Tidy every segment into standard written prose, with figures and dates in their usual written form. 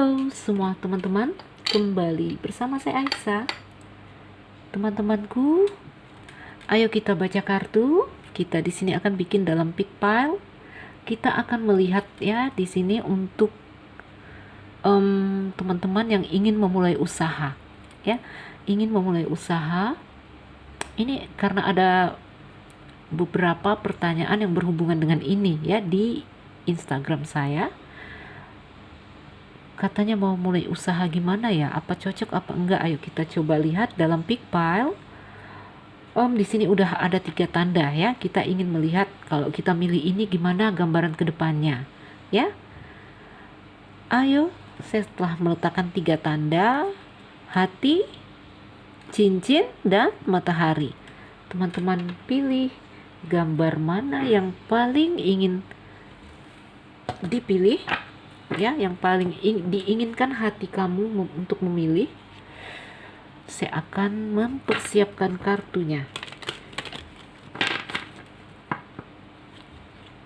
Halo semua teman-teman, kembali bersama saya Aisyah. Teman-temanku, ayo kita baca kartu. Kita di sini akan bikin dalam pick pile. Kita akan melihat ya di sini untuk teman-teman yang ingin memulai usaha, ya, ingin memulai usaha. Ini karena ada beberapa pertanyaan yang berhubungan dengan ini ya di Instagram saya. Katanya mau mulai usaha gimana ya? Apa cocok apa enggak? Ayo kita coba lihat dalam pick pile. Di sini udah ada 3 tanda ya. Kita ingin melihat kalau kita milih ini gimana gambaran kedepannya, ya. Ayo, setelah meletakkan 3 tanda, hati, cincin, dan matahari. Teman-teman pilih gambar mana yang paling ingin dipilih. Ya, yang paling diinginkan hati kamu untuk memilih. Saya akan mempersiapkan kartunya.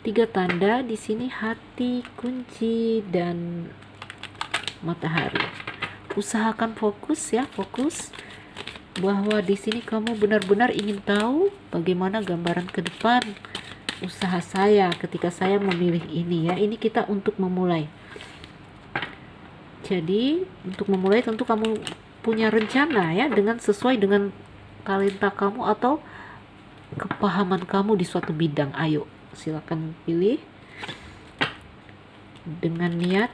3 tanda di sini: hati, kunci, dan matahari. Usahakan fokus ya, fokus bahwa di sini kamu benar-benar ingin tahu bagaimana gambaran ke depan usaha saya ketika saya memilih ini ya. Ini kita untuk memulai. Jadi untuk memulai tentu kamu punya rencana ya, dengan sesuai dengan talenta kamu atau kepahaman kamu di suatu bidang. Ayo silakan pilih dengan niat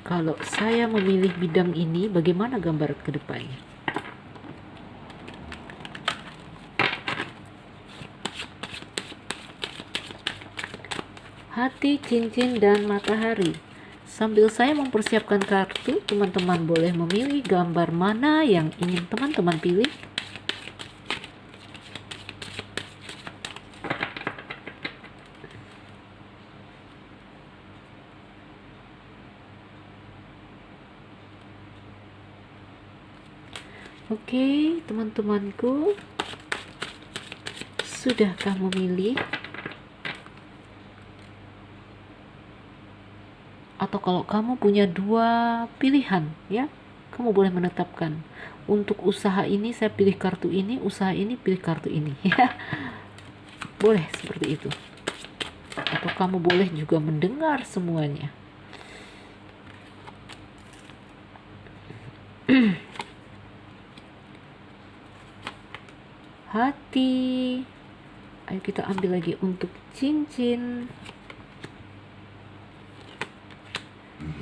kalau saya memilih bidang ini bagaimana gambar ke depannya. Hati, cincin, dan matahari. Sambil saya mempersiapkan kartu, teman-teman boleh memilih gambar mana yang ingin teman-teman pilih. Oke, teman-temanku, sudahkah memilih? Atau kalau kamu punya 2 pilihan ya, kamu boleh menetapkan untuk usaha ini saya pilih kartu ini, usaha ini pilih kartu ini ya. Boleh seperti itu. Atau kamu boleh juga mendengar semuanya. Hati. Ayo kita ambil lagi untuk cincin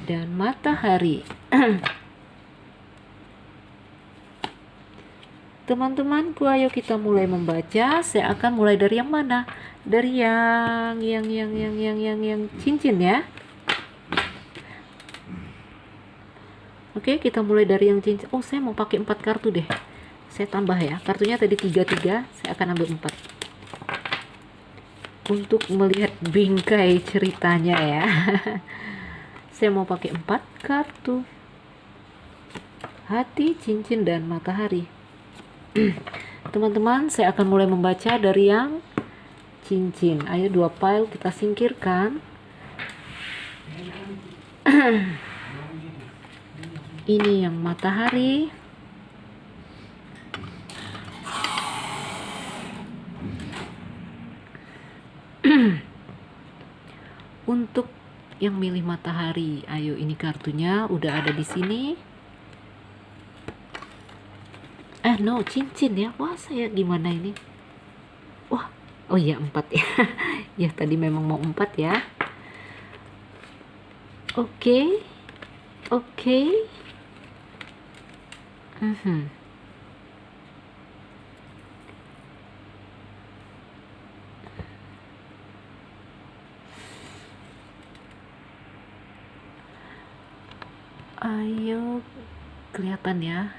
dan matahari. Teman-temanku, ayo kita mulai membaca. Saya akan mulai dari yang mana? Dari yang cincin ya. Oke, kita mulai dari yang cincin. Oh, saya mau pakai 4 kartu deh. Saya tambah ya. Kartunya tadi 3, saya akan ambil 4. Untuk melihat bingkai ceritanya ya. Saya mau pakai 4 kartu. Hati, cincin, dan matahari. Teman-teman, saya akan mulai membaca dari yang cincin. Ayo 2 pile kita singkirkan. Ini yang matahari. Untuk yang milih matahari, ayo ini kartunya udah ada di sini. No, cincin ya. Wah, saya gimana ini? Wah, oh iya 4 ya. Ya tadi memang mau 4 ya. Oke. Ayo, kelihatan ya.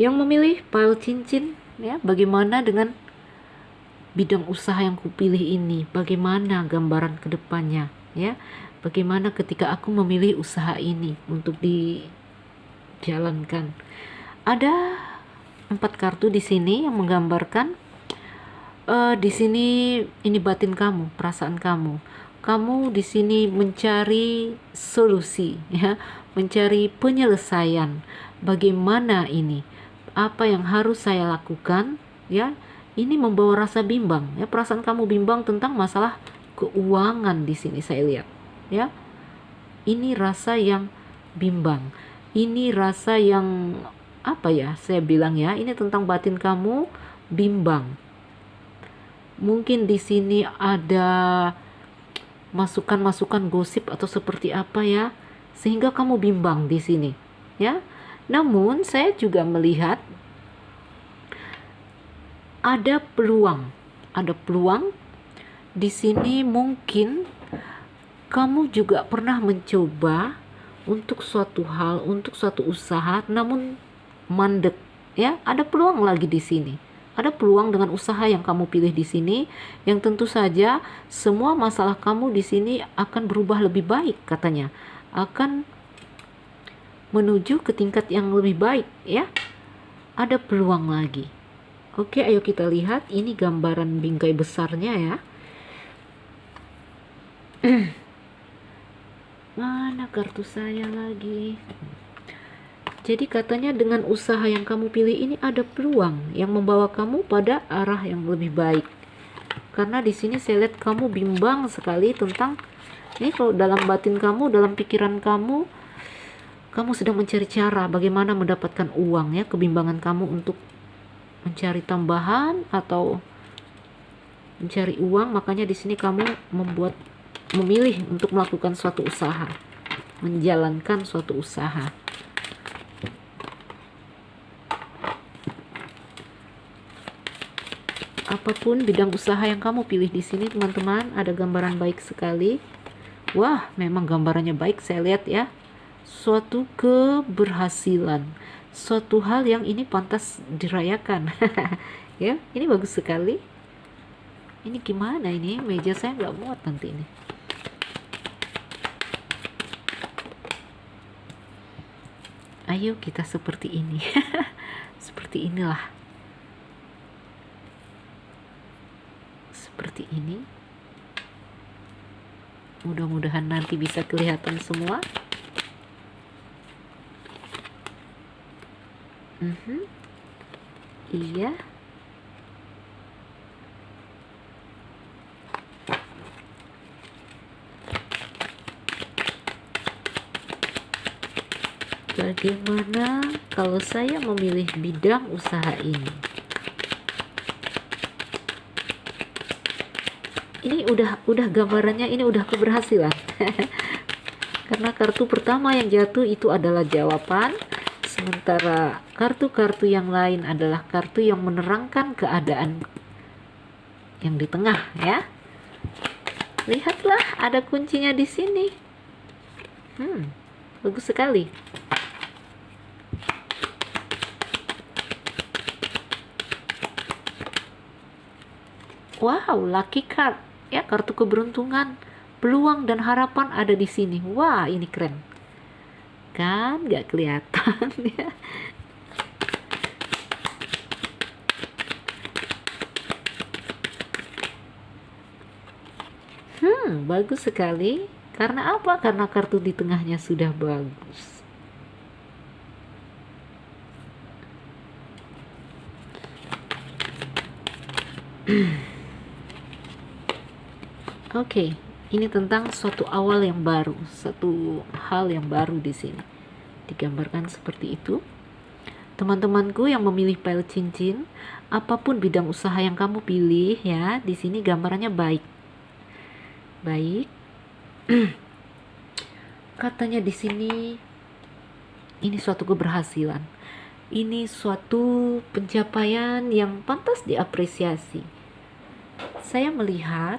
Yang memilih pile cincin ya, bagaimana dengan bidang usaha yang kupilih ini? Bagaimana gambaran kedepannya ya? Bagaimana ketika aku memilih usaha ini untuk dijalankan? Ada 4 kartu di sini yang menggambarkan di sini ini batin kamu, perasaan kamu. kamu di sini mencari solusi, ya, mencari penyelesaian. Bagaimana ini? Apa yang harus saya lakukan? Ya, ini membawa rasa bimbang. Ya, perasaan kamu bimbang tentang masalah keuangan di sini saya lihat. Ya, ini rasa yang bimbang. Ini rasa yang apa ya? Saya bilang ya, ini tentang batin kamu bimbang. Mungkin di sini ada masukan-masukan gosip atau seperti apa ya, sehingga kamu bimbang di sini, ya. Namun saya juga melihat ada peluang. Ada peluang di sini. Mungkin kamu juga pernah mencoba untuk suatu hal, untuk suatu usaha, namun mandek, ya. Ada peluang lagi di sini. Ada peluang dengan usaha yang kamu pilih di sini, yang tentu saja semua masalah kamu di sini akan berubah lebih baik katanya. Akan menuju ke tingkat yang lebih baik, ya. Ada peluang lagi. Oke, ayo kita lihat ini gambaran bingkai besarnya ya. Mana kartu saya lagi? Jadi katanya dengan usaha yang kamu pilih ini ada peluang yang membawa kamu pada arah yang lebih baik. Karena di sini saya lihat kamu bimbang sekali tentang ini, kalau dalam batin kamu, dalam pikiran kamu, kamu sedang mencari cara bagaimana mendapatkan uang, ya. Kebimbangan kamu untuk mencari tambahan atau mencari uang, makanya di sini kamu memilih untuk melakukan suatu usaha, menjalankan suatu usaha. Apapun bidang usaha yang kamu pilih di sini, teman-teman, ada gambaran baik sekali. Wah, memang gambarannya baik, saya lihat ya. Suatu keberhasilan, suatu hal yang ini pantas dirayakan. Ya, ini bagus sekali. Ini gimana ini? Meja saya nggak muat nanti ini. Ayo kita seperti ini. Seperti inilah. Seperti ini. Mudah-mudahan nanti bisa kelihatan semua. Iya. Bagaimana kalau saya memilih bidang usaha ini? Ini udah gambarannya, ini udah keberhasilan. Karena kartu pertama yang jatuh itu adalah jawaban, sementara kartu-kartu yang lain adalah kartu yang menerangkan keadaan yang di tengah, ya. Lihatlah, ada kuncinya di sini. Bagus sekali. Wow, lucky card. Ya, kartu keberuntungan, peluang dan harapan ada di sini. Wah, ini keren. Kan gak kelihatan ya. Bagus sekali. Karena apa? Karena kartu di tengahnya sudah bagus. Oke, ini tentang suatu awal yang baru, satu hal yang baru di sini. Digambarkan seperti itu. Teman-temanku yang memilih pile cincin, apapun bidang usaha yang kamu pilih ya, di sini gambarannya baik. Baik. Katanya di sini ini suatu keberhasilan. Ini suatu pencapaian yang pantas diapresiasi. Saya melihat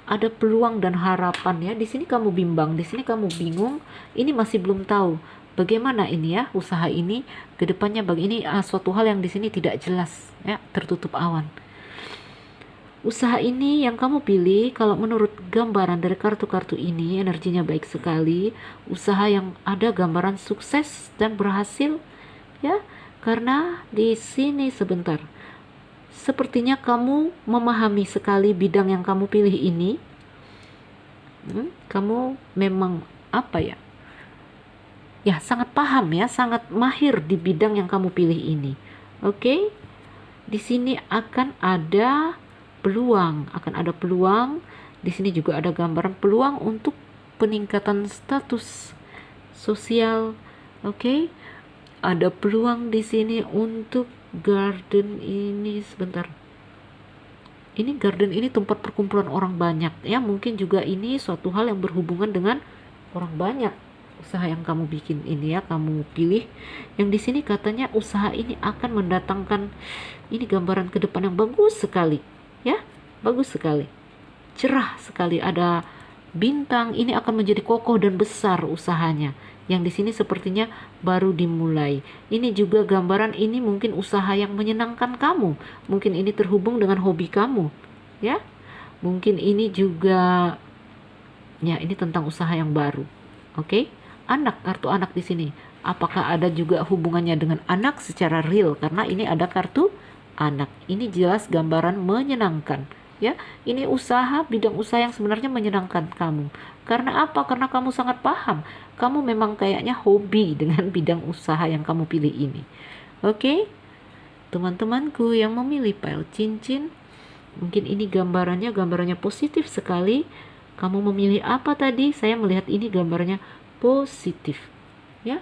ada peluang dan harapan ya. Di sini kamu bimbang, di sini kamu bingung. Ini masih belum tahu bagaimana ini ya usaha ini ke depannya. Ini suatu hal yang di sini tidak jelas ya, tertutup awan. Usaha ini yang kamu pilih, kalau menurut gambaran dari kartu-kartu ini, energinya baik sekali. Usaha yang ada gambaran sukses dan berhasil ya. Karena di sini sebentar, sepertinya kamu memahami sekali bidang yang kamu pilih ini. Kamu memang apa ya? Ya, sangat paham ya, sangat mahir di bidang yang kamu pilih ini. Oke? Di sini akan ada peluang. Di sini juga ada gambaran peluang untuk peningkatan status sosial. Oke? Ada peluang di sini untuk garden ini sebentar. Ini garden ini tempat perkumpulan orang banyak ya, mungkin juga ini suatu hal yang berhubungan dengan orang banyak. Usaha yang kamu bikin ini ya, kamu pilih. Yang di sini katanya usaha ini akan mendatangkan, ini gambaran ke depan yang bagus sekali ya, bagus sekali, cerah sekali, ada bintang. Ini akan menjadi kokoh dan besar usahanya. Yang di sini sepertinya baru dimulai. Ini juga gambaran ini mungkin usaha yang menyenangkan kamu. Mungkin ini terhubung dengan hobi kamu, ya. Mungkin ini juga, ya, ini tentang usaha yang baru. Oke? Anak, kartu anak di sini. Apakah ada juga hubungannya dengan anak secara real? Karena ini ada kartu anak. Ini jelas gambaran menyenangkan. Ya, ini usaha, bidang usaha yang sebenarnya menyenangkan kamu. Karena apa? Karena kamu sangat paham. Kamu memang kayaknya hobi dengan bidang usaha yang kamu pilih ini. Oke? Teman-temanku yang memilih pile cincin, mungkin ini gambarannya positif sekali. Kamu memilih apa tadi? Saya melihat ini gambarnya positif. Ya.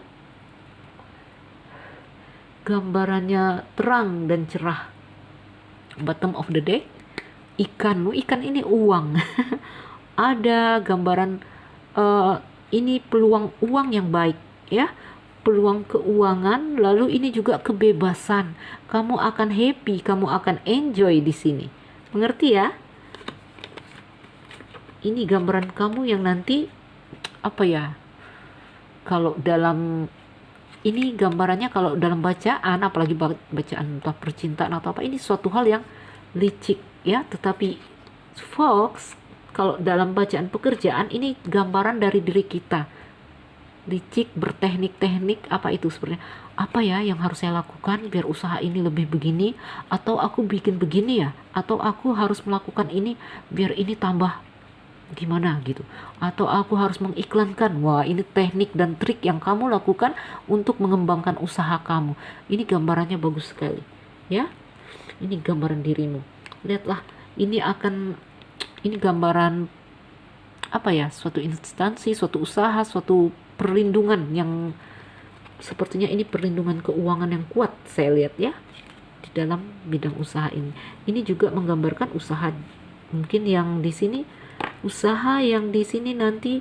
Gambarannya terang dan cerah. Bottom of the deck. Ikan ini uang. Ada gambaran ini peluang uang yang baik ya, peluang keuangan. Lalu ini juga kebebasan, kamu akan happy, kamu akan enjoy di sini, mengerti ya? Ini gambaran kamu yang nanti apa ya, kalau dalam ini gambarannya, kalau dalam bacaan, apalagi bacaan entah percintaan atau apa, ini suatu hal yang licik ya. Tetapi Fox, kalau dalam bacaan pekerjaan, ini gambaran dari diri kita, licik, berteknik-teknik. Apa itu sebenarnya? Apa ya yang harus saya lakukan biar usaha ini lebih begini, atau aku bikin begini ya, atau aku harus melakukan ini biar ini tambah gimana gitu, atau aku harus mengiklankan. Wah, ini teknik dan trik yang kamu lakukan untuk mengembangkan usaha kamu. Ini gambarannya bagus sekali ya. Ini gambaran dirimu, lihatlah. Ini gambaran apa ya, suatu instansi, suatu usaha, suatu perlindungan yang sepertinya ini perlindungan keuangan yang kuat saya lihat ya di dalam bidang usaha ini. Ini juga menggambarkan usaha mungkin yang di sini, usaha yang di sini nanti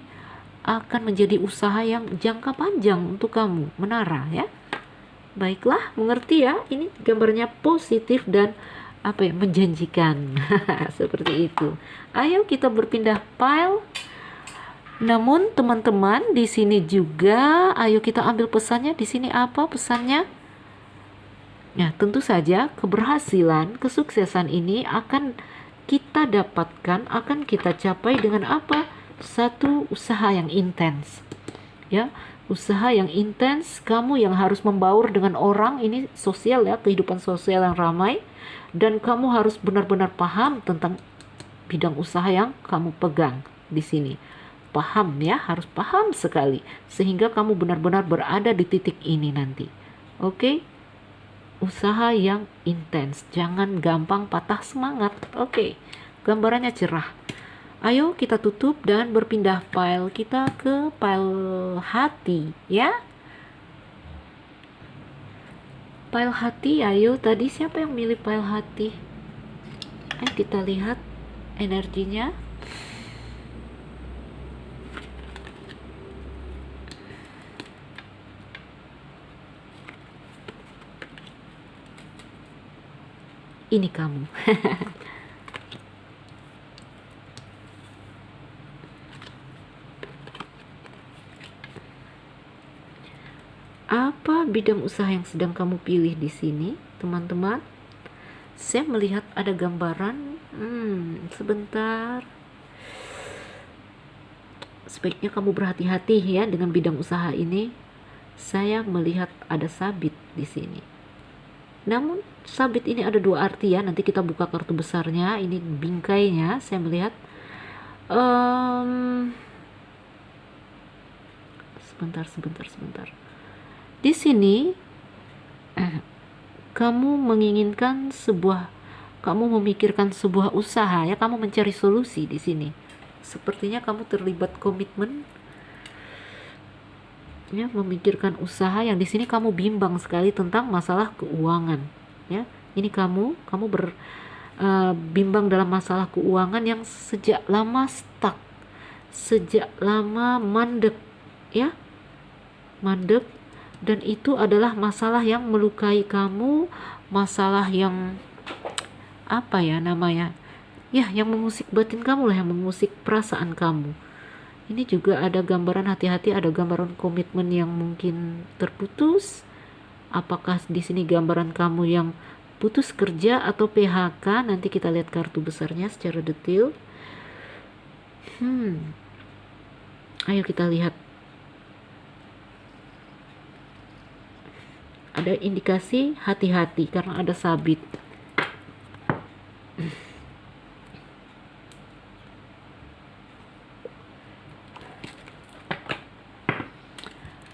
akan menjadi usaha yang jangka panjang untuk kamu, menara ya. Baiklah, mengerti ya? Ini gambarnya positif dan apa ya, menjanjikan. Seperti itu. Ayo kita berpindah pile. Namun teman-teman di sini juga, ayo kita ambil pesannya. Di sini apa pesannya? Nah, tentu saja keberhasilan, kesuksesan ini akan kita dapatkan, akan kita capai dengan apa? Satu usaha yang intens. Ya, usaha yang intens, kamu yang harus membaur dengan orang, ini sosial ya, kehidupan sosial yang ramai, dan kamu harus benar-benar paham tentang bidang usaha yang kamu pegang di sini. Paham ya, harus paham sekali sehingga kamu benar-benar berada di titik ini nanti. Oke? Usaha yang intens, jangan gampang patah semangat. Oke, gambarannya cerah. Ayo kita tutup dan berpindah pile kita ke pile hati ya. Pile hati, ayo tadi siapa yang milih pile hati? Ayo kita lihat energinya. Ini kamu. Apa bidang usaha yang sedang kamu pilih di sini, teman-teman? Saya melihat ada gambaran. Sebentar. Sebaiknya kamu berhati-hati ya dengan bidang usaha ini. Saya melihat ada sabit di sini. Namun sabit ini ada dua arti ya. Nanti kita buka kartu besarnya. Ini bingkainya. Saya melihat sebentar. Di sini kamu memikirkan sebuah usaha ya, kamu mencari solusi di sini. Sepertinya kamu terlibat komitmen ya, memikirkan usaha yang di sini kamu bimbang sekali tentang masalah keuangan ya. Ini kamu bimbang dalam masalah keuangan yang sejak lama stuck, sejak lama mandek ya, dan itu adalah masalah yang melukai kamu, masalah yang apa ya namanya ya, yang mengusik batin kamu lah, yang mengusik perasaan kamu. Ini juga ada gambaran hati-hati, ada gambaran komitmen yang mungkin terputus. Apakah di sini gambaran kamu yang putus kerja atau PHK? Nanti kita lihat kartu besarnya secara detail. Ayo kita lihat. Ada indikasi hati-hati karena ada sabit.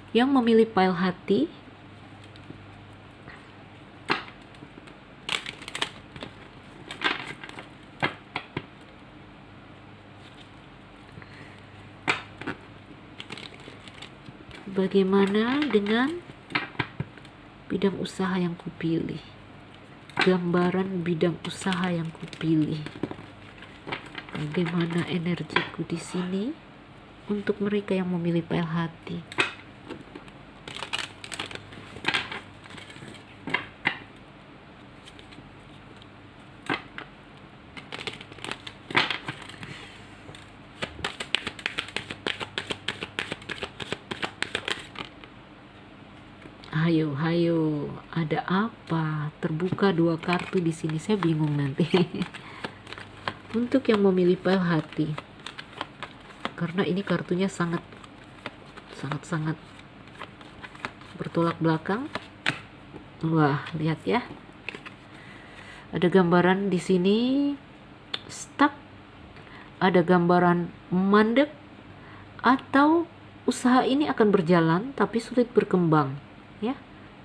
Yang memilih pile hati bagaimana dengan bidang usaha yang kupilih? Gambaran bidang usaha yang kupilih. Bagaimana energiku di sini untuk mereka yang memilih pile hati? Hayo, ada apa? Terbuka 2 kartu di sini, saya bingung nanti. Untuk yang memilih pile hati, karena ini kartunya sangat bertolak belakang. Wah, lihat ya. Ada gambaran di sini stuck, ada gambaran mandek, atau usaha ini akan berjalan tapi sulit berkembang. Ya,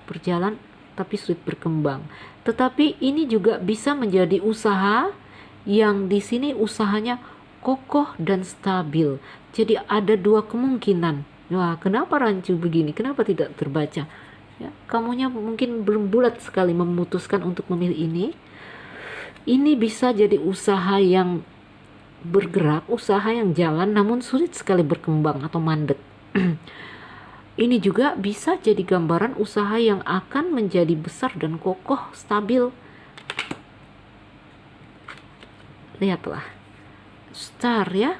berjalan tapi sulit berkembang. Tetapi ini juga bisa menjadi usaha yang di sini usahanya kokoh dan stabil. Jadi ada 2 kemungkinan. Wah, kenapa rancu begini? Kenapa tidak terbaca? Ya, kamunya mungkin belum bulat sekali memutuskan untuk memilih ini. Ini bisa jadi usaha yang bergerak, usaha yang jalan namun sulit sekali berkembang atau mandek. Ini juga bisa jadi gambaran usaha yang akan menjadi besar dan kokoh, stabil. Lihatlah. Star ya.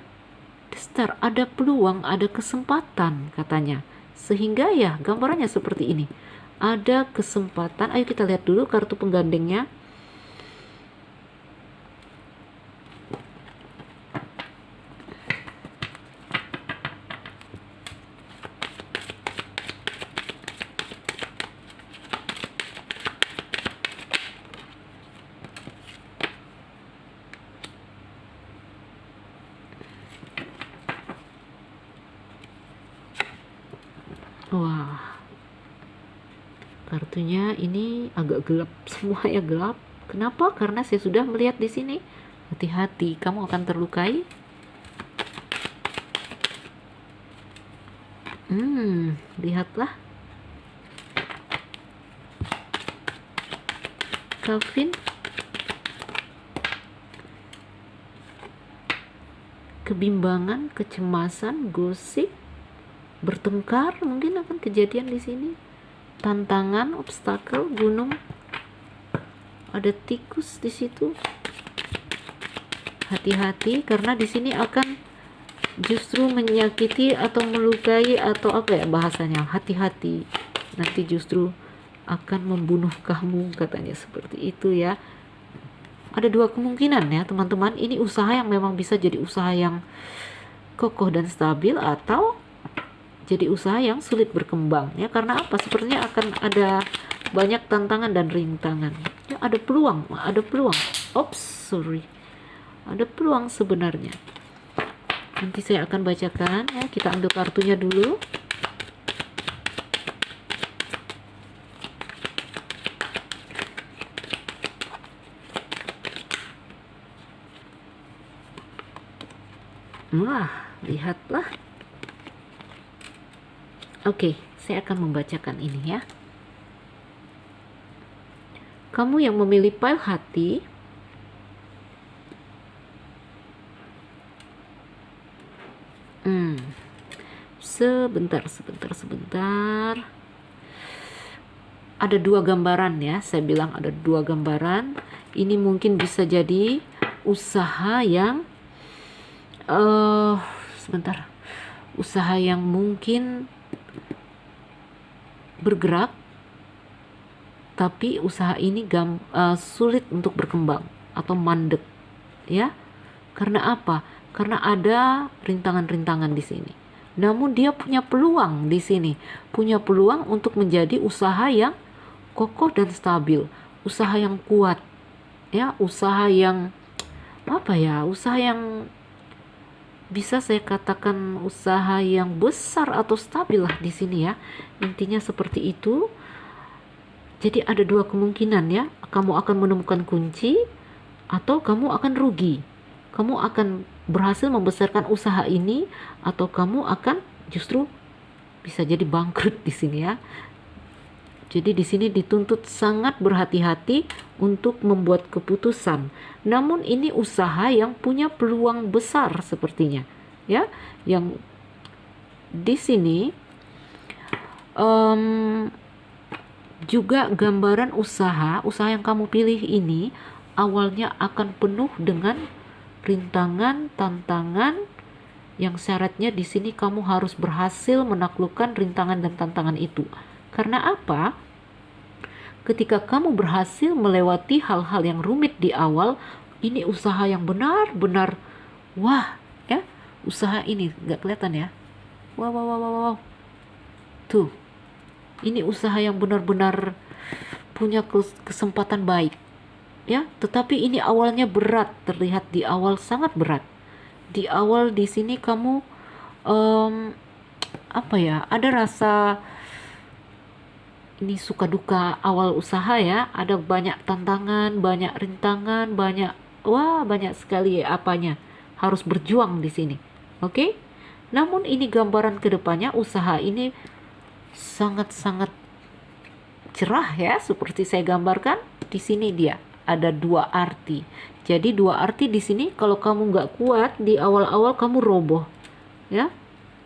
The star, ada peluang, ada kesempatan katanya. Sehingga ya gambarannya seperti ini. Ada kesempatan. Ayo kita lihat dulu kartu penggandengnya. Wah, kartunya ini agak gelap, semuanya gelap. Kenapa? Karena saya sudah melihat di sini. Hati-hati, kamu akan terlukai. Lihatlah. Calvin. Kebimbangan, kecemasan, gosip, bertengkar mungkin akan kejadian di sini. Tantangan, obstacle, gunung. Ada tikus di situ. Hati-hati karena di sini akan justru menyakiti atau melukai atau apa ya bahasanya. Hati-hati. Nanti justru akan membunuh kamu katanya seperti itu ya. Ada 2 kemungkinan ya teman-teman. Ini usaha yang memang bisa jadi usaha yang kokoh dan stabil atau jadi usaha yang sulit berkembang ya. Karena apa? Sepertinya akan ada banyak tantangan dan rintangan ya. Ada peluang. Ada peluang sebenarnya. Nanti saya akan bacakan ya. Kita ambil kartunya dulu. Wah, lihatlah. Oke, saya akan membacakan ini ya. Kamu yang memilih pile hati, sebentar. Ada dua gambaran ya, saya bilang ada dua gambaran. Ini mungkin bisa jadi usaha yang usaha yang mungkin bergerak, tapi usaha ini sulit untuk berkembang atau mandek ya. Karena apa? Karena ada rintangan-rintangan di sini. Namun dia punya peluang di sini, punya peluang untuk menjadi usaha yang kokoh dan stabil, usaha yang kuat, ya, usaha yang usaha yang bisa saya katakan usaha yang besar atau stabil lah di sini ya. Intinya seperti itu. Jadi ada dua kemungkinan ya, kamu akan menemukan kunci atau kamu akan rugi. Kamu akan berhasil membesarkan usaha ini atau kamu akan justru bisa jadi bangkrut di sini ya. Jadi di sini dituntut sangat berhati-hati untuk membuat keputusan. Namun ini usaha yang punya peluang besar sepertinya, ya. Yang di sini juga gambaran usaha yang kamu pilih ini awalnya akan penuh dengan rintangan, tantangan, yang syaratnya di sini kamu harus berhasil menaklukkan rintangan dan tantangan itu. Karena apa? Ketika kamu berhasil melewati hal-hal yang rumit di awal, ini usaha yang benar-benar wah, ya. Usaha ini nggak kelihatan ya? Wow. Tuh. Ini usaha yang benar-benar punya kesempatan baik. Ya, tetapi ini awalnya berat, terlihat di awal sangat berat. Di awal di sini kamu ada rasa ini suka duka awal usaha ya, ada banyak tantangan, banyak rintangan, banyak sekali apanya. Harus berjuang di sini. Oke? Namun ini gambaran kedepannya usaha ini sangat-sangat cerah ya, seperti saya gambarkan. Di sini dia ada dua arti. Jadi dua arti di sini, kalau kamu nggak kuat di awal-awal kamu roboh, ya,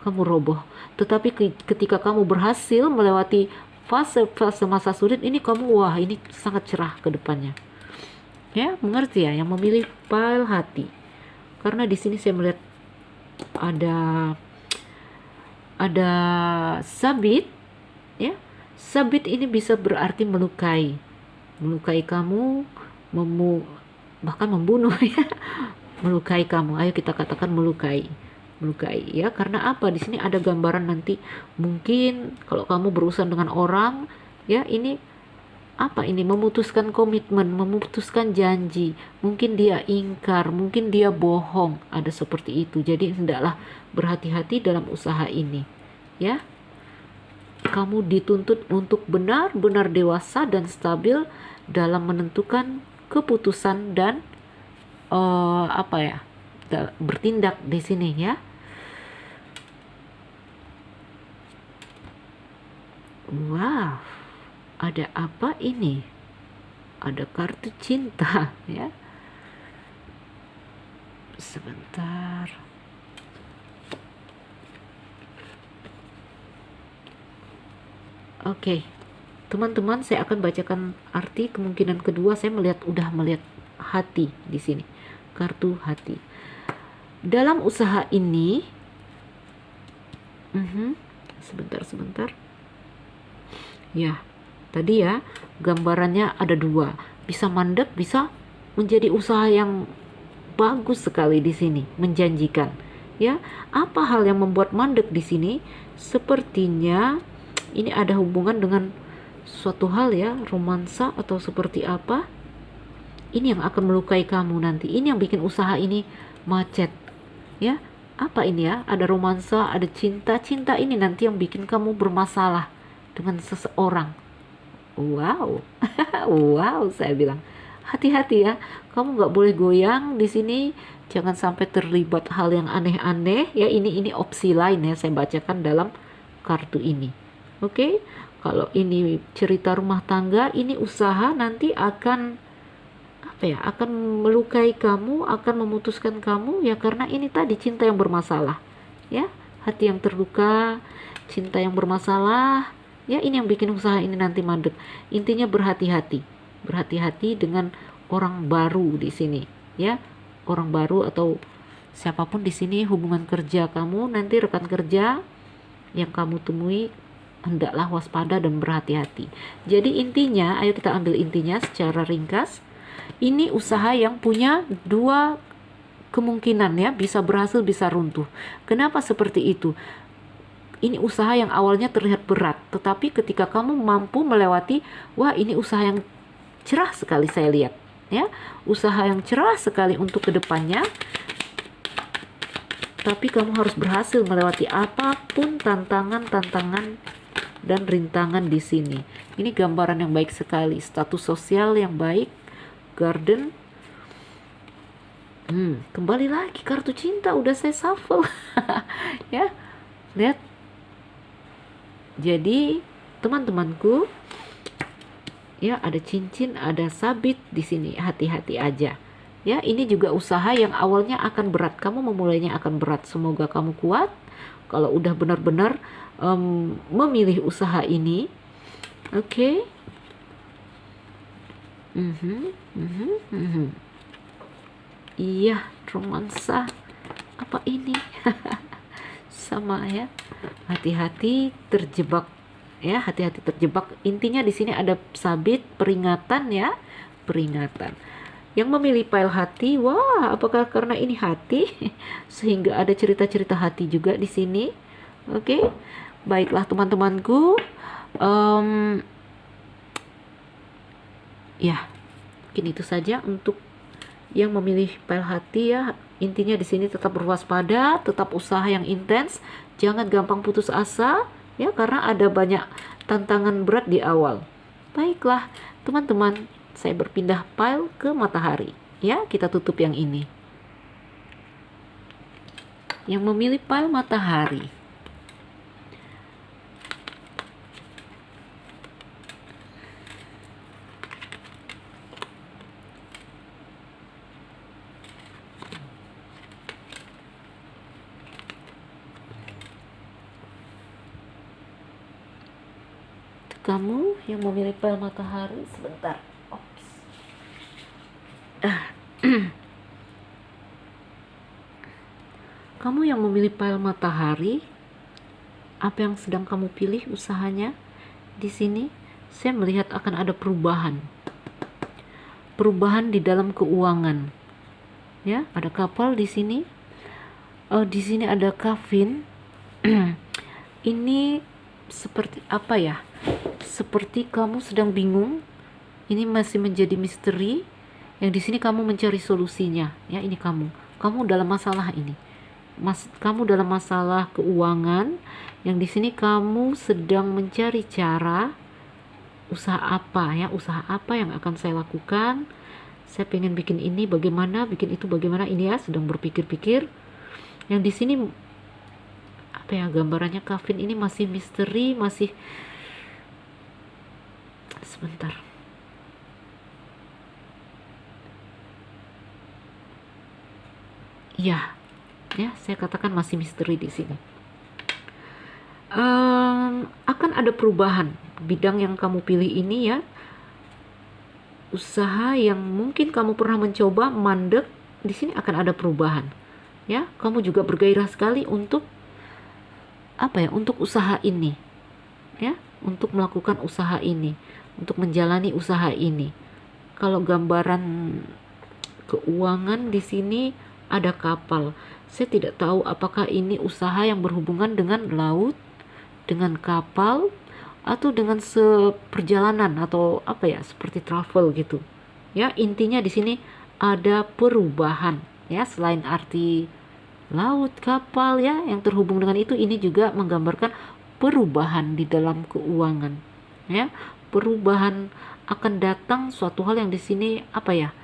kamu roboh. Tetapi ketika kamu berhasil melewati fase masa sulit ini, kamu ini sangat cerah ke depannya. Ya, mengerti ya, yang memilih pile hati. Karena di sini saya melihat ada sabit, ya. Sabit ini bisa berarti melukai kamu, bahkan membunuh ya. Melukai kamu. Ayo kita katakan melukai ya. Karena apa? Di sini ada gambaran nanti mungkin kalau kamu berurusan dengan orang ya, ini memutuskan komitmen, memutuskan janji, mungkin dia ingkar, mungkin dia bohong, ada seperti itu. Jadi hendaklah berhati-hati dalam usaha ini ya. Kamu dituntut untuk benar-benar dewasa dan stabil dalam menentukan keputusan dan bertindak di sini ya. Wow, ada apa ini? Ada kartu cinta ya. Sebentar. Oke, teman-teman, saya akan bacakan arti kemungkinan kedua. Saya udah melihat hati di sini, kartu hati. Dalam usaha ini, sebentar. Ya, tadi ya gambarannya ada dua, bisa mandek, bisa menjadi usaha yang bagus sekali di sini, menjanjikan. Ya, apa hal yang membuat mandek di sini? Sepertinya ini ada hubungan dengan suatu hal ya, romansa atau seperti apa. Ini yang akan melukai kamu nanti. Ini yang bikin usaha ini macet. Ya, apa ini ya? Ada romansa, ada cinta. Cinta ini nanti yang bikin kamu bermasalah dengan seseorang. Wow. Wow, saya bilang. Hati-hati ya. Kamu nggak boleh goyang di sini Jangan sampai terlibat hal yang aneh-aneh ya. Ini opsi lain ya saya bacakan dalam kartu ini. Oke. Kalau ini cerita rumah tangga, ini usaha nanti akan apa ya? Akan melukai kamu, akan memutuskan kamu ya, karena ini tadi cinta yang bermasalah. Ya, hati yang terluka, cinta yang bermasalah. Ya, ini yang bikin usaha ini nanti mandek. Intinya berhati-hati. Berhati-hati dengan orang baru di sini, ya. Orang baru atau siapapun di sini, hubungan kerja kamu nanti, rekan kerja yang kamu temui, hendaklah waspada dan berhati-hati. Jadi intinya, ayo kita ambil intinya secara ringkas. Ini usaha yang punya dua kemungkinan ya, bisa berhasil bisa runtuh. Kenapa seperti itu? Ini usaha yang awalnya terlihat berat, tetapi ketika kamu mampu melewati, wah ini usaha yang cerah sekali saya lihat. Ya, usaha yang cerah sekali untuk kedepannya, tapi kamu harus berhasil melewati apapun tantangan dan rintangan di sini. Ini gambaran yang baik sekali, status sosial yang baik, garden. Kembali lagi kartu cinta udah saya shuffle. Ya, lihat. Jadi teman-temanku, ya ada cincin, ada sabit di sini. Hati-hati aja. Ya, ini juga usaha yang awalnya akan berat. Kamu memulainya akan berat. Semoga kamu kuat. Kalau udah benar-benar memilih usaha ini, oke. Iya, romansa. Apa ini? Sama ya. Hati-hati terjebak. Ya, hati-hati terjebak. Intinya di sini ada sabit, peringatan ya, peringatan. Yang memilih pile hati, wah, apakah karena ini hati sehingga ada cerita-cerita hati juga di sini? Oke, baiklah teman-temanku. Ya, mungkin itu saja untuk yang memilih pile hati ya. Intinya di sini tetap berwaspada, tetap usaha yang intens, jangan gampang putus asa. Ya, karena ada banyak tantangan berat di awal. Baiklah, teman-teman, saya berpindah pile ke matahari. Ya, kita tutup yang ini. Yang memilih pile matahari. Kamu yang memilih pile matahari, sebentar. Ops. Kamu yang memilih pile matahari, apa yang sedang kamu pilih usahanya? Di sini saya melihat akan ada perubahan. Perubahan di dalam keuangan. Ya, ada kapal di sini. Di sini ada kafin. Ini seperti apa ya? Seperti kamu sedang bingung. Ini masih menjadi misteri. Yang di sini kamu mencari solusinya. Ya, ini kamu dalam masalah ini. Kamu dalam masalah keuangan. Yang di sini kamu sedang mencari cara. Usaha apa ya? Usaha apa yang akan saya lakukan? Saya pengen bikin ini bagaimana? Bikin itu bagaimana? Ini ya, sedang berpikir-pikir. Yang di sini apa ya, gambarannya kafin ini masih misteri, masih sebentar. Ya, saya katakan masih misteri di sini. Akan ada perubahan bidang yang kamu pilih ini ya. Usaha yang mungkin kamu pernah mencoba mandek, di sini akan ada perubahan. Ya, kamu juga bergairah sekali untuk apa ya? Untuk usaha ini. Ya, untuk melakukan usaha ini, untuk menjalani usaha ini. Kalau gambaran keuangan di sini ada kapal. Saya tidak tahu apakah ini usaha yang berhubungan dengan laut, dengan kapal, atau dengan seperjalanan atau apa ya, seperti travel gitu. Ya, intinya di sini ada perubahan ya, selain arti laut, kapal ya yang terhubung dengan itu, ini juga menggambarkan perubahan di dalam keuangan. Ya, perubahan akan datang suatu hal yang di sini apa ya?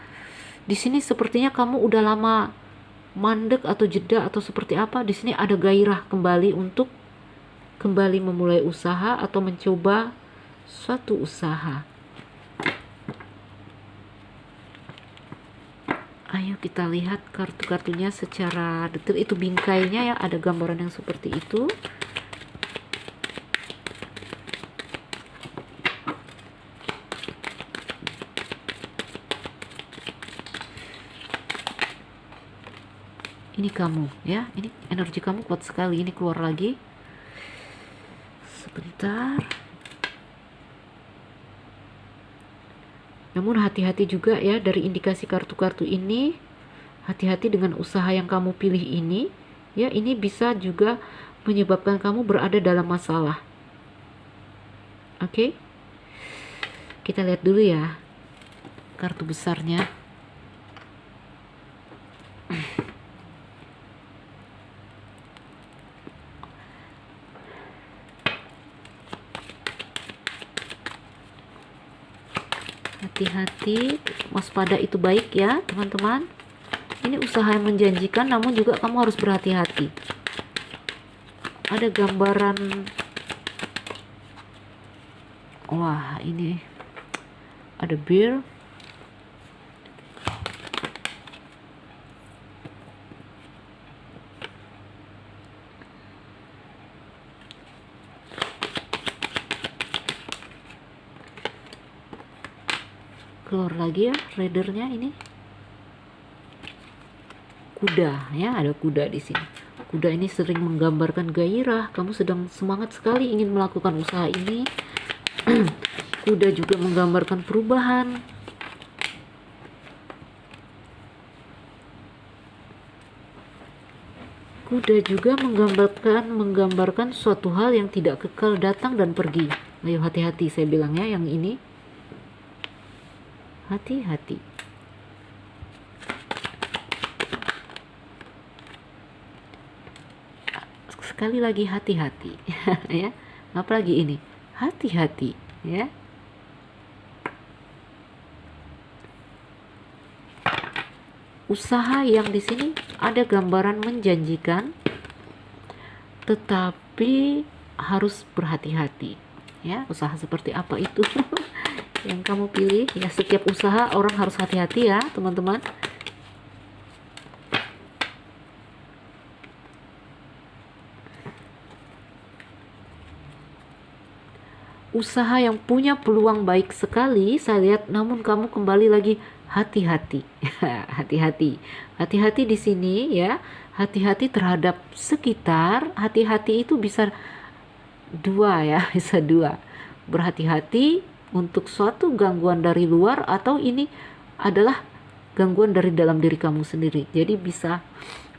Di sini sepertinya kamu udah lama mandek atau jeda atau seperti apa, di sini ada gairah kembali untuk kembali memulai usaha atau mencoba suatu usaha. Ayo kita lihat kartu-kartunya secara detail. Itu bingkainya ya, ada gambaran yang seperti itu. Ini kamu ya, ini energi kamu kuat sekali. Ini keluar lagi. Sebentar. Namun hati-hati juga ya, dari indikasi kartu-kartu ini, hati-hati dengan usaha yang kamu pilih ini. Ya, ini bisa juga menyebabkan kamu berada dalam masalah. Oke? Kita lihat dulu ya kartu besarnya. Hati-hati, waspada itu baik ya teman-teman. Ini usaha yang menjanjikan, namun juga kamu harus berhati-hati. Ada gambaran, wah ini ada bir. Keluar lagi ya ridernya, ini kuda ya, ada kuda di sini. Kuda ini sering menggambarkan gairah, kamu sedang semangat sekali ingin melakukan usaha ini. Kuda juga menggambarkan perubahan. Kuda juga menggambarkan suatu hal yang tidak kekal datang dan pergi. Ayo hati-hati, saya bilang ya, yang ini hati-hati. Sekali lagi hati-hati. Ya, apalagi ini hati-hati ya. Usaha yang di sini ada gambaran menjanjikan, tetapi harus berhati-hati ya. Usaha seperti apa itu yang kamu pilih ya. Setiap usaha orang harus hati-hati ya teman-teman. Usaha yang punya peluang baik sekali saya lihat, namun kamu kembali lagi hati-hati. Hati-hati. Hati-hati di sini ya. Hati-hati terhadap sekitar. Hati-hati itu bisa dua ya, bisa dua. Berhati-hati untuk suatu gangguan dari luar, atau ini adalah gangguan dari dalam diri kamu sendiri. Jadi bisa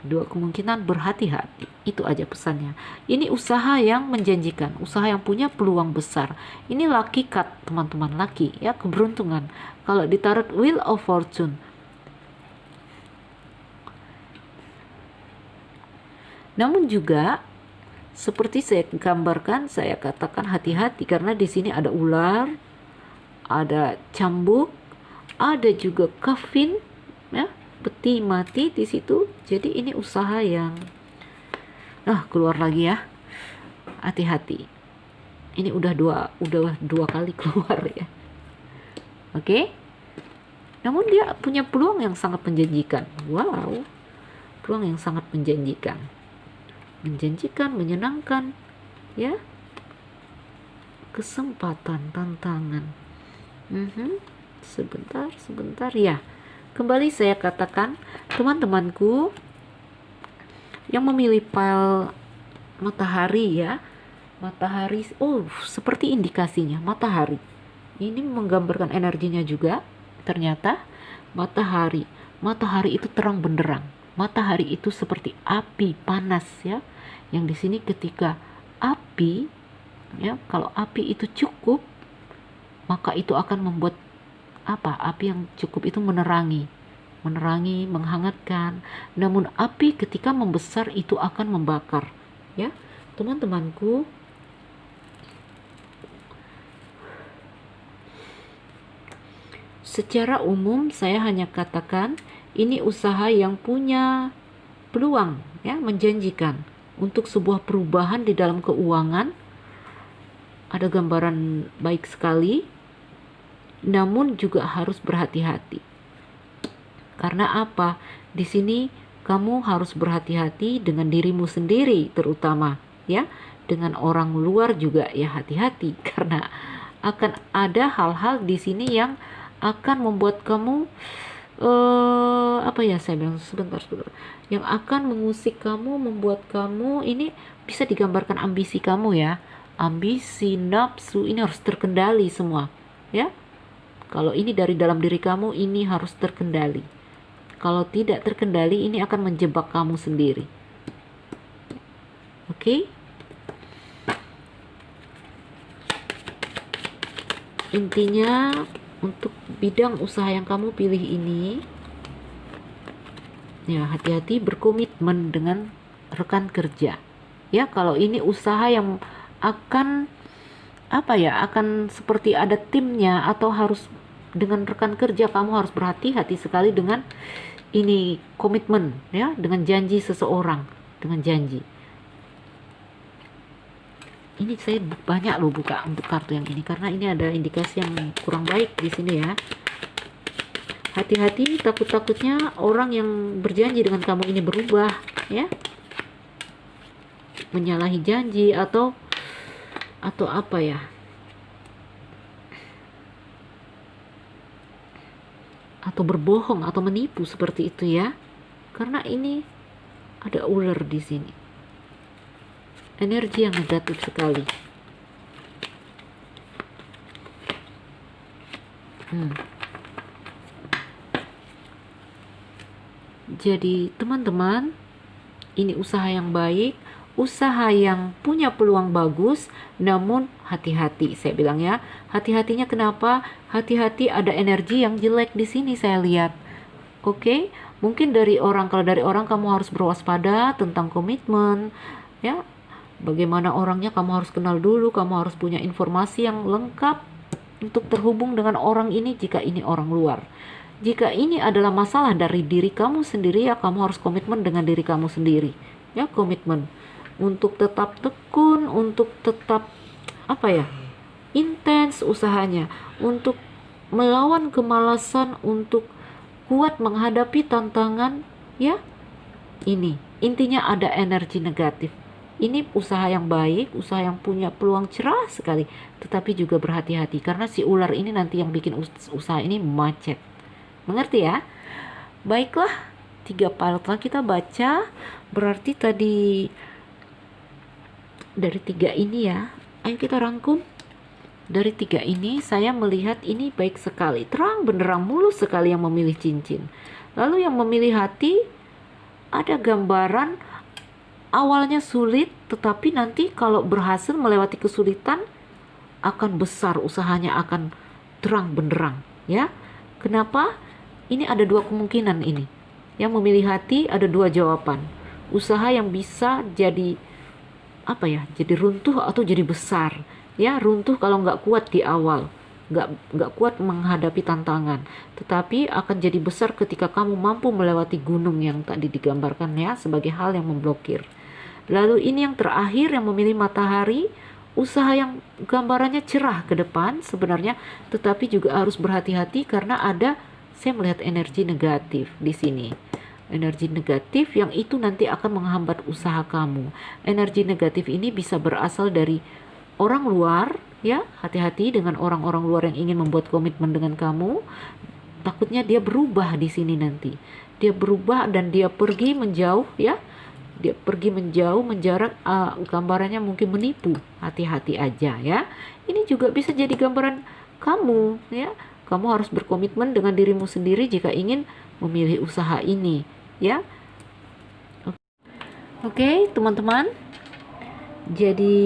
dua kemungkinan, berhati-hati. Itu aja pesannya. Ini usaha yang menjanjikan, usaha yang punya peluang besar. Ini lucky card teman-teman, lucky ya, keberuntungan. Kalau ditaruh Wheel of Fortune. Namun juga seperti saya gambarkan, saya katakan hati-hati karena di sini ada ular, ada cambuk, ada juga kafin ya, peti mati di situ. Jadi ini usaha yang keluar lagi ya. Hati-hati. Ini udah dua kali keluar ya. Oke. Namun dia punya peluang yang sangat menjanjikan. Wow. Peluang yang sangat menjanjikan. Menjanjikan, menyenangkan ya. Kesempatan, tantangan. Sebentar ya. Kembali saya katakan, teman-temanku yang memilih pile matahari ya. Matahari, seperti indikasinya matahari. Ini menggambarkan energinya juga. Ternyata matahari itu terang benderang. Matahari itu seperti api panas ya. Yang di sini ketika api ya, kalau api itu cukup, maka itu akan membuat api yang cukup itu menerangi, menghangatkan. Namun api ketika membesar itu akan membakar ya teman-temanku. Secara umum saya hanya katakan ini usaha yang punya peluang, ya, menjanjikan untuk sebuah perubahan di dalam keuangan. Ada gambaran baik sekali, namun juga harus berhati-hati. Karena apa? Di sini kamu harus berhati-hati dengan dirimu sendiri terutama, ya. Dengan orang luar juga ya hati-hati karena akan ada hal-hal di sini yang akan membuat kamu apa ya, saya bilang sebentar, yang akan mengusik kamu, membuat kamu ini bisa digambarkan ambisi kamu ya. Ambisi, nafsu ini harus terkendali semua, ya. Kalau ini dari dalam diri kamu, ini harus terkendali. Kalau tidak terkendali, ini akan menjebak kamu sendiri. Oke? Intinya untuk bidang usaha yang kamu pilih ini, ya hati-hati berkomitmen dengan rekan kerja. Ya, kalau ini usaha yang akan apa ya, akan seperti ada timnya atau harus dengan rekan kerja, kamu harus berhati-hati sekali dengan ini komitmen, ya, dengan janji seseorang, dengan janji. Ini saya banyak loh buka untuk kartu yang ini karena ini ada indikasi yang kurang baik di sini ya. Hati-hati, takut-takutnya orang yang berjanji dengan kamu ini berubah, ya, menyalahi janji atau apa ya, atau berbohong atau menipu seperti itu ya. Karena ini ada ular di sini. Energi yang negatif sekali. Jadi teman-teman, ini usaha yang baik, usaha yang punya peluang bagus, namun hati-hati, saya bilang ya, hati-hatinya kenapa? Hati-hati ada energi yang jelek di sini saya lihat. Oke, mungkin dari orang, kalau dari orang kamu harus berwaspada tentang komitmen, ya. Bagaimana orangnya kamu harus kenal dulu, kamu harus punya informasi yang lengkap untuk terhubung dengan orang ini jika ini orang luar. Jika ini adalah masalah dari diri kamu sendiri, ya kamu harus komitmen dengan diri kamu sendiri. Ya, komitmen untuk tetap tekun, untuk tetap apa ya, intens usahanya, untuk melawan kemalasan, untuk kuat menghadapi tantangan, ya. Ini intinya ada energi negatif. Ini usaha yang baik, usaha yang punya peluang cerah sekali, tetapi juga berhati-hati karena si ular ini nanti yang bikin usaha ini macet. Mengerti ya? Baiklah, 3 pile telah kita baca. Berarti tadi dari 3 ini ya, ayo kita rangkum. Dari 3 ini saya melihat ini baik sekali, terang benderang, mulus sekali yang memilih cincin. Lalu yang memilih hati, ada gambaran awalnya sulit, tetapi nanti kalau berhasil melewati kesulitan akan besar, usahanya akan terang benderang, ya. Kenapa? Ini ada 2 kemungkinan ini. Yang memilih hati ada 2 jawaban. Usaha yang bisa jadi apa ya? Jadi runtuh atau jadi besar. Ya, runtuh kalau nggak kuat di awal, nggak kuat menghadapi tantangan, tetapi akan jadi besar ketika kamu mampu melewati gunung yang tadi digambarkan ya sebagai hal yang memblokir. Lalu ini yang terakhir yang memilih matahari, usaha yang gambarannya cerah ke depan sebenarnya, tetapi juga harus berhati-hati karena ada, saya melihat energi negatif di sini. Energi negatif yang itu nanti akan menghambat usaha kamu. Energi negatif ini bisa berasal dari orang luar, ya. Hati-hati dengan orang-orang luar yang ingin membuat komitmen dengan kamu. Takutnya dia berubah di sini nanti. Dia berubah dan dia pergi menjauh, ya. Dia pergi menjauh, menjarak, gambarannya mungkin menipu. Hati-hati aja ya. Ini juga bisa jadi gambaran kamu, ya. Kamu harus berkomitmen dengan dirimu sendiri jika ingin memilih usaha ini, ya. Oke, teman-teman. Jadi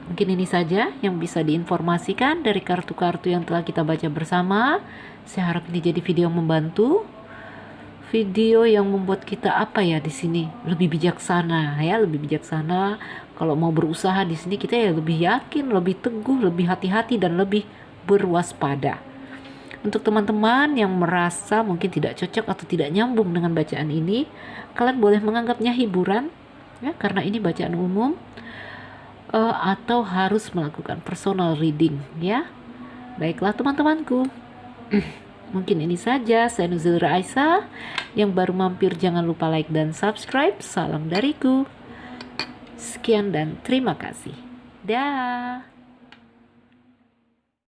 mungkin ini saja yang bisa diinformasikan dari kartu-kartu yang telah kita baca bersama. Saya harap ini jadi video yang membantu. Video yang membuat kita apa ya di sini lebih bijaksana ya, lebih bijaksana. Kalau mau berusaha di sini kita ya lebih yakin, lebih teguh, lebih hati-hati dan lebih berwaspada. Untuk teman-teman yang merasa mungkin tidak cocok atau tidak nyambung dengan bacaan ini, kalian boleh menganggapnya hiburan ya, karena ini bacaan umum, atau harus melakukan personal reading ya. Baiklah teman-temanku. Mungkin ini saja. Saya Nuzul Raisa. Yang baru mampir jangan lupa like dan subscribe. Salam dariku. Sekian dan terima kasih. Dah.